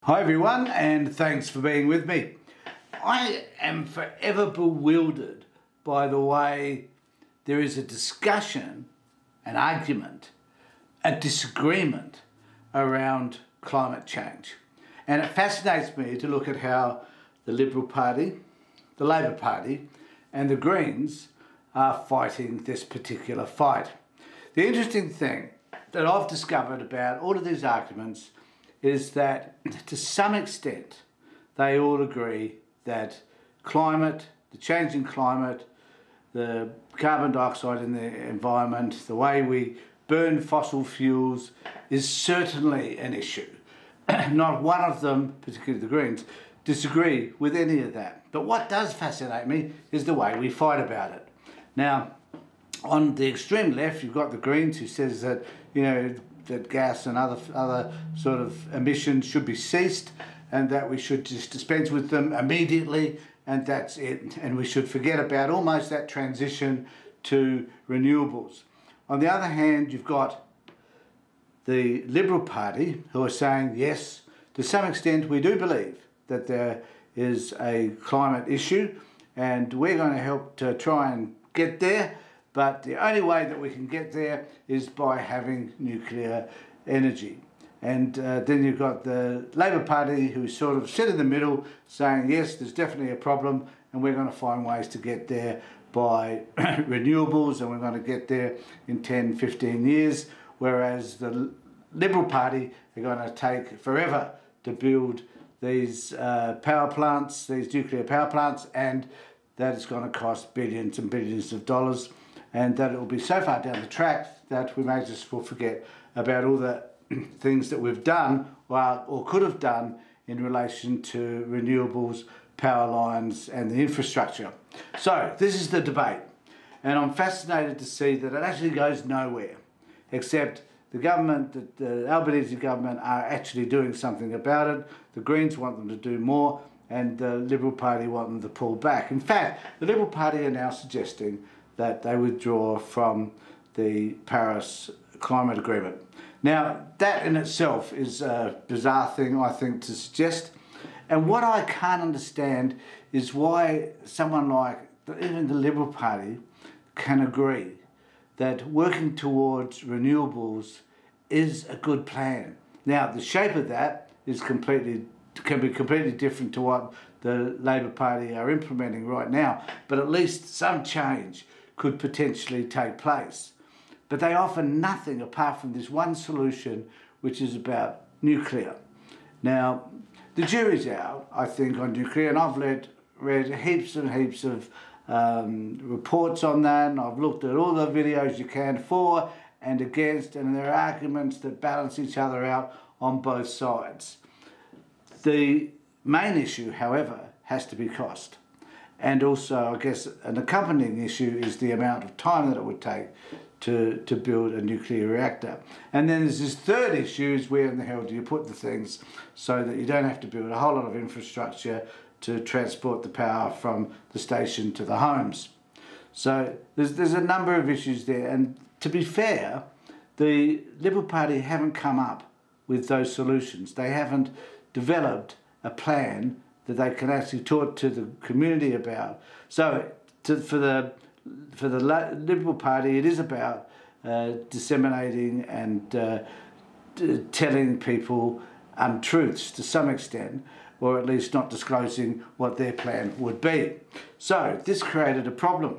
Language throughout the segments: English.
Hi everyone, and thanks for being with me. I am forever bewildered by the way there is a discussion, an argument, a disagreement around climate change. And it fascinates me to look at how the Liberal Party, the Labor Party and the Greens are fighting this particular fight. The interesting thing that I've discovered about all of these arguments is that to some extent they all agree that climate, the changing climate, the carbon dioxide in the environment, the way we burn fossil fuels is certainly an issue. Not one of them, particularly the Greens, disagree with any of that. But what does fascinate me is the way we fight about it. Now, on the extreme left, you've got the Greens who says that, that gas and other sort of emissions should be ceased and that we should just dispense with them immediately and that's it. And we should forget about almost that transition to renewables. On the other hand, you've got the Liberal Party who are saying, yes, to some extent we do believe that there is a climate issue and we're going to help to try and get there. But the only way that we can get there is by having nuclear energy. And then you've got the Labor Party who sort of sit in the middle saying, yes, there's definitely a problem and we're going to find ways to get there by renewables and we're going to get there in 10, 15 years. Whereas the Liberal Party are going to take forever to build these power plants, these nuclear power plants, and that is going to cost billions and billions of dollars. And that it will be so far down the track that we may just forget about all the things that we've done or could have done in relation to renewables, power lines and the infrastructure. So this is the debate, and I'm fascinated to see that it actually goes nowhere, except the government, the Albanese government are actually doing something about it. The Greens want them to do more and the Liberal Party want them to pull back. In fact, the Liberal Party are now suggesting that they withdraw from the Paris Climate Agreement. Now, that in itself is a bizarre thing, I think, to suggest. And what I can't understand is why someone like even the Liberal Party can agree that working towards renewables is a good plan. Now, the shape of that is can be completely different to what the Labor Party are implementing right now, but at least some change could potentially take place. But they offer nothing apart from this one solution, which is about nuclear. Now, the jury's out, I think, on nuclear, and I've read heaps and heaps of reports on that, and I've looked at all the videos you can for and against, and there are arguments that balance each other out on both sides. The main issue, however, has to be cost. And also, I guess, an accompanying issue is the amount of time that it would take to build a nuclear reactor. And then there's this third issue, is where in the hell do you put the things so that you don't have to build a whole lot of infrastructure to transport the power from the station to the homes. So there's a number of issues there. And to be fair, the Liberal Party haven't come up with those solutions. They haven't developed a plan that they can actually talk to the community about. So for the Liberal Party, it is about disseminating and telling people untruths to some extent, or at least not disclosing what their plan would be. So this created a problem.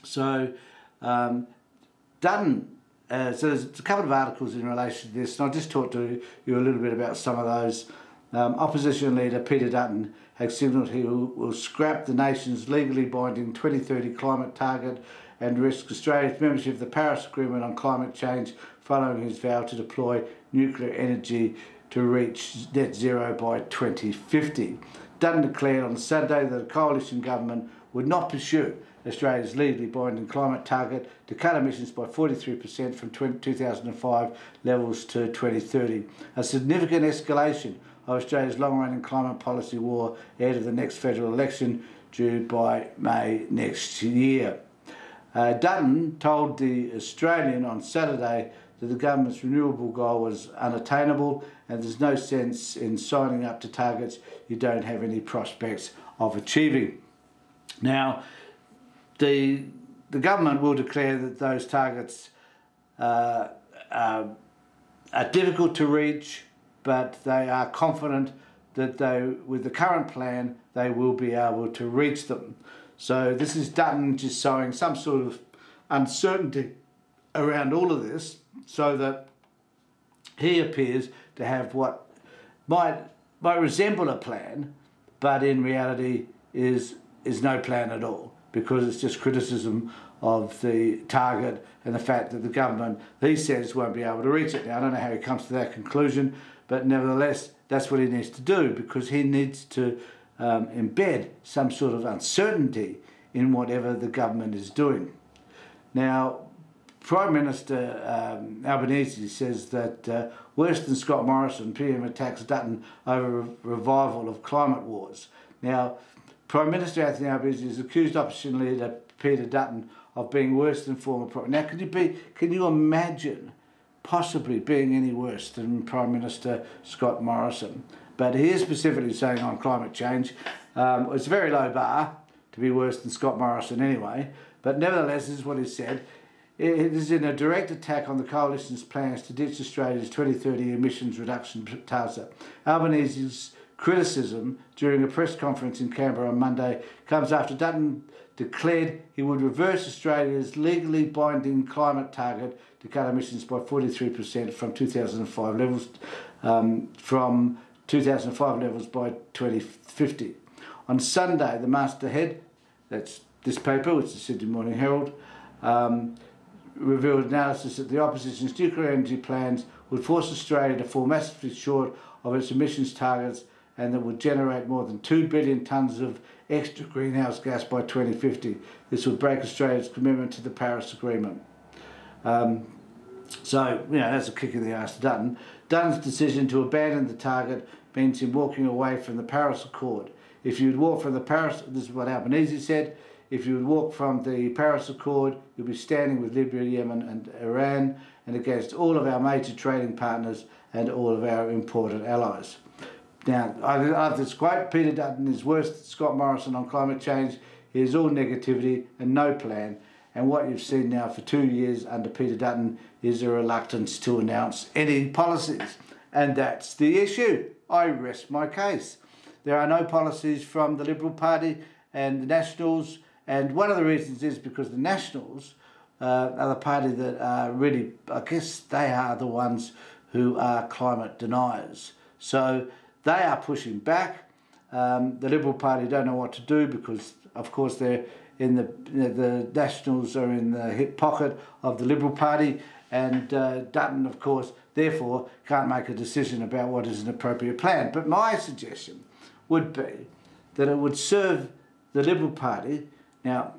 So Dutton, so there's a couple of articles in relation to this, and I'll just talk to you a little bit about some of those. Opposition leader Peter Dutton has signalled he will scrap the nation's legally binding 2030 climate target and risk Australia's membership of the Paris Agreement on climate change following his vow to deploy nuclear energy to reach net zero by 2050. Dutton declared on Saturday that a coalition government would not pursue Australia's legally binding climate target to cut emissions by 43% from 2005 levels to 2030, a significant escalation of Australia's long-running climate policy war ahead of the next federal election due by May next year. Dutton told The Australian on Saturday that the government's renewable goal was unattainable, and there's no sense in signing up to targets you don't have any prospects of achieving. Now, the government will declare that those targets are difficult to reach, but they are confident that with the current plan, they will be able to reach them. So this is Dutton just sowing some sort of uncertainty around all of this, so that he appears to have what might resemble a plan, but in reality is no plan at all, because it's just criticism of the target and the fact that the government, he says, won't be able to reach it. Now, I don't know how he comes to that conclusion, but nevertheless, that's what he needs to do, because he needs to embed some sort of uncertainty in whatever the government is doing. Now, Prime Minister Albanese says that worse than Scott Morrison, PM attacks Dutton over revival of climate wars. Now, Prime Minister Anthony Albanese has accused opposition leader Peter Dutton of being worse than former Prime. Now, can you imagine possibly being any worse than Prime Minister Scott Morrison? But he is specifically saying on climate change, it's a very low bar to be worse than Scott Morrison anyway, but nevertheless, this is what he said. It is in a direct attack on the Coalition's plans to ditch Australia's 2030 emissions reduction target. Albanese's criticism during a press conference in Canberra on Monday comes after Dutton declared he would reverse Australia's legally binding climate target to cut emissions by 43% from 2005 levels, by 2050. On Sunday, the masthead, that's this paper, which is the Sydney Morning Herald, revealed analysis that the opposition's nuclear energy plans would force Australia to fall massively short of its emissions targets, and that would generate more than 2 billion tonnes of extra greenhouse gas by 2050. This would break Australia's commitment to the Paris Agreement. So, that's a kick in the arse to Dutton. Dutton's decision to abandon the target means him walking away from the Paris Accord. If you would walk from the Paris, this is what Albanese said, if you would walk from the Paris Accord, you'll be standing with Libya, Yemen and Iran, and against all of our major trading partners and all of our important allies. Now, after this quote, Peter Dutton is worse than Scott Morrison on climate change. He is all negativity and no plan. And what you've seen now for 2 years under Peter Dutton is a reluctance to announce any policies. And that's the issue. I rest my case. There are no policies from the Liberal Party and the Nationals. And one of the reasons is because the Nationals are the party that are really, I guess they are the ones who are climate deniers. So they are pushing back. The Liberal Party don't know what to do because, of course, they're in the Nationals are in the hip pocket of the Liberal Party, and Dutton, of course, therefore can't make a decision about what is an appropriate plan. But my suggestion would be that it would serve the Liberal Party. Now,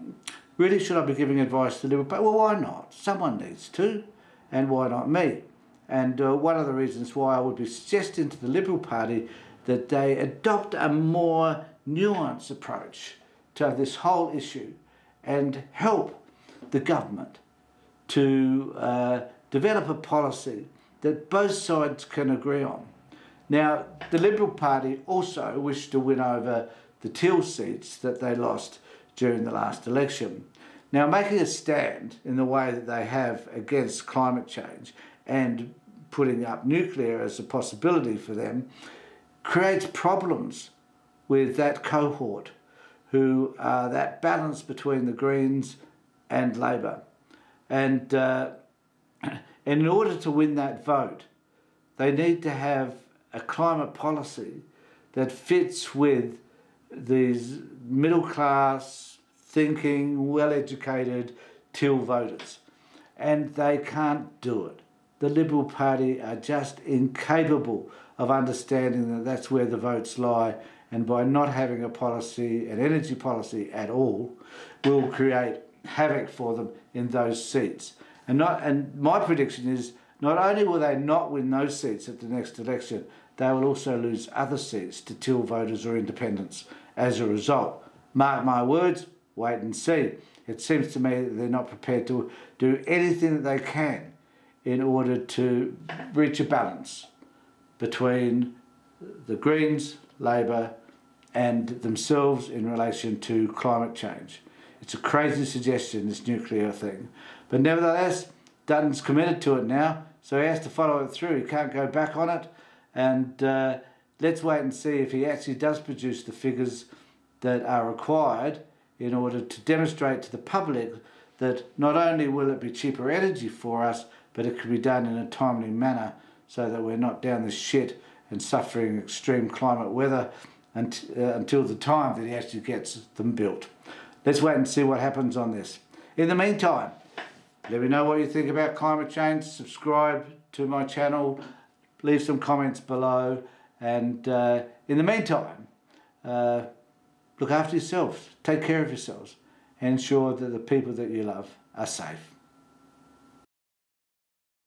really, should I be giving advice to the Liberal Party? Well, why not? Someone needs to, and why not me? And one of the reasons why I would be suggesting to the Liberal Party that they adopt a more nuanced approach to this whole issue and help the government to develop a policy that both sides can agree on. Now, the Liberal Party also wished to win over the Teal seats that they lost during the last election. Now, making a stand in the way that they have against climate change and putting up nuclear as a possibility for them creates problems with that cohort who are that balance between the Greens and Labor. And in order to win that vote, they need to have a climate policy that fits with these middle-class, thinking, well-educated Teal voters. And they can't do it. The Liberal Party are just incapable of understanding that that's where the votes lie, and by not having a policy, an energy policy at all, will create havoc for them in those seats. And my prediction is not only will they not win those seats at the next election, they will also lose other seats to Teal voters or independents as a result. Mark my words, wait and see. It seems to me that they're not prepared to do anything that they can in order to reach a balance between the Greens, Labor and themselves in relation to climate change. It's a crazy suggestion, this nuclear thing. But nevertheless, Dutton's committed to it now, so he has to follow it through. He can't go back on it. And let's wait and see if he actually does produce the figures that are required in order to demonstrate to the public that not only will it be cheaper energy for us, but it can be done in a timely manner so that we're not down the shit and suffering extreme climate weather until the time that he actually gets them built. Let's wait and see what happens on this. In the meantime, let me know what you think about climate change. Subscribe to my channel, leave some comments below, and in the meantime, look after yourselves, take care of yourselves, and ensure that the people that you love are safe.